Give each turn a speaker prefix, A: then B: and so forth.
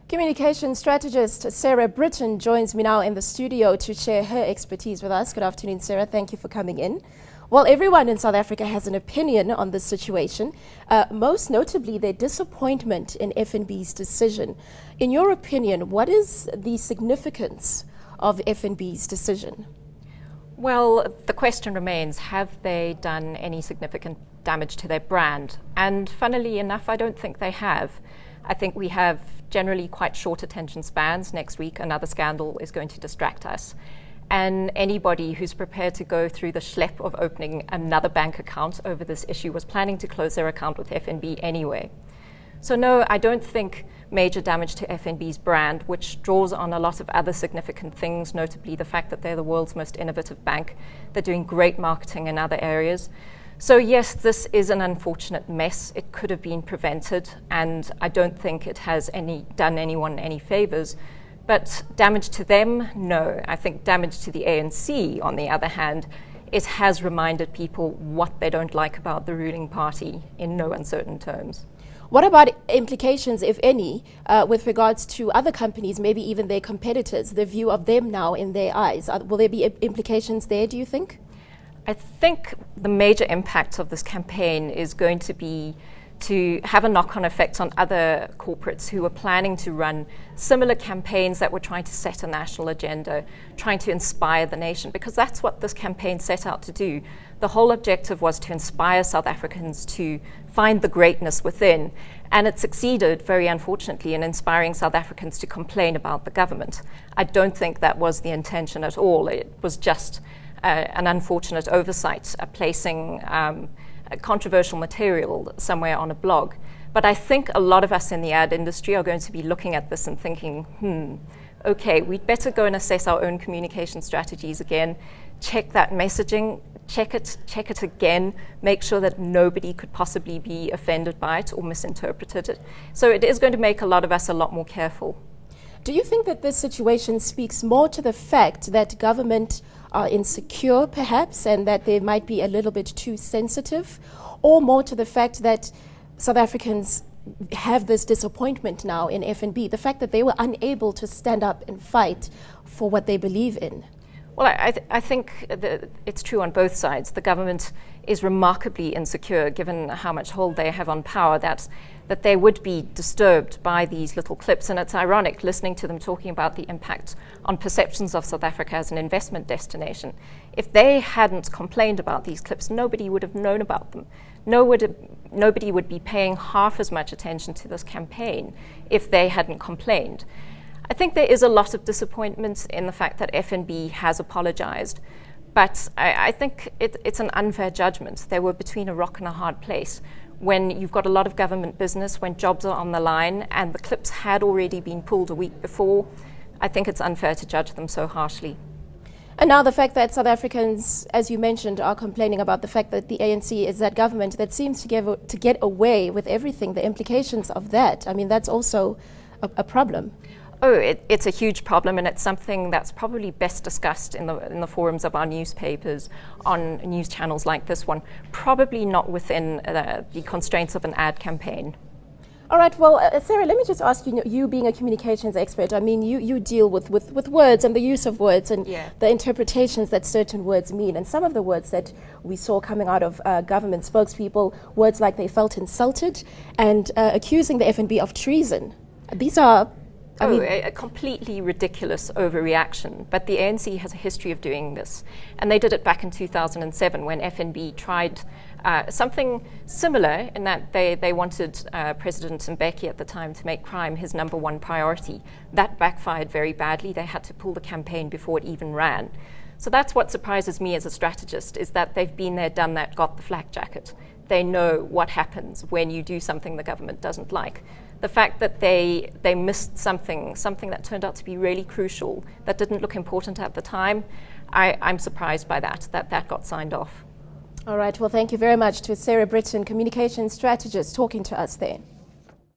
A: Communication strategist Sarah Britten joins me now in the studio to share her expertise with us. Good afternoon, Sarah. Thank you for coming in. Well, everyone in South Africa has an opinion on this situation, most notably their disappointment in FNB's decision. In your opinion, what is the significance of FNB's decision?
B: Well, the question remains, have they done any significant damage to their brand? And funnily enough, I don't think they have. I think we have generally quite short attention spans. Next week, another scandal is going to distract us. And anybody who's prepared to go through the schlep of opening another bank account over this issue was planning to close their account with FNB anyway. So no, I don't think major damage to FNB's brand, which draws on a lot of other significant things, notably the fact that they're the world's most innovative bank. They're doing great marketing in other areas. So yes, this is an unfortunate mess. It could have been prevented, and I don't think it has done anyone any favors. But damage to them, no. I think damage to the ANC, on the other hand, it has reminded people what they don't like about the ruling party in no uncertain terms.
A: What about implications, if any, with regards to other companies, maybe even their competitors, the view of them now in their eyes? Will there be implications there, do you think?
B: I think the major impact of this campaign is going to be to have a knock-on effect on other corporates who are planning to run similar campaigns that were trying to set a national agenda, trying to inspire the nation, because that's what this campaign set out to do. The whole objective was to inspire South Africans to find the greatness within, and it succeeded, very unfortunately, in inspiring South Africans to complain about the government. I don't think that was the intention at all. It was just an unfortunate oversight, placing controversial material somewhere on a blog. But I think a lot of us in the ad industry are going to be looking at this and thinking, okay, we'd better go and assess our own communication strategies again, check that messaging, check it again, make sure that nobody could possibly be offended by it or misinterpreted it. So it is going to make a lot of us a lot more careful.
A: Do you think that this situation speaks more to the fact that government are insecure, perhaps, and that they might be a little bit too sensitive, or more to the fact that South Africans have this disappointment now in FNB, the fact that they were unable to stand up and fight for what they believe in?
B: Well, I think that it's true on both sides. The government is remarkably insecure, given how much hold they have on power, that they would be disturbed by these little clips. And it's ironic listening to them talking about the impact on perceptions of South Africa as an investment destination. If they hadn't complained about these clips, nobody would have known about them. Nobody would be paying half as much attention to this campaign if they hadn't complained. I think there is a lot of disappointment in the fact that FNB has apologized, but I think it's an unfair judgment. They were between a rock and a hard place. When you've got a lot of government business, when jobs are on the line, and the clips had already been pulled a week before, I think it's unfair to judge them so harshly.
A: And now the fact that South Africans, as you mentioned, are complaining about the fact that the ANC is that government that seems to get away with everything, the implications of that, I mean, that's also a problem.
B: Oh, it's a huge problem, and it's something that's probably best discussed in the forums of our newspapers, on news channels like this one, probably not within the constraints of an ad campaign.
A: All right, well, Sarah, let me just ask you, you being a communications expert, I mean, you deal with words and the use of words and the interpretations that certain words mean. And some of the words that we saw coming out of government spokespeople, words like they felt insulted and accusing the FNB of treason. These are
B: a completely ridiculous overreaction, but the ANC has a history of doing this. And they did it back in 2007 when FNB tried something similar, in that they wanted President Mbeki at the time to make crime his #1 priority. That backfired very badly. They had to pull the campaign before it even ran. So that's what surprises me as a strategist, is that they've been there, done that, got the flak jacket. They know what happens when you do something the government doesn't like. The fact that they missed something that turned out to be really crucial, that didn't look important at the time, I'm surprised by that got signed off.
A: All right, well, thank you very much to Sarah Britten, communications strategist, talking to us there.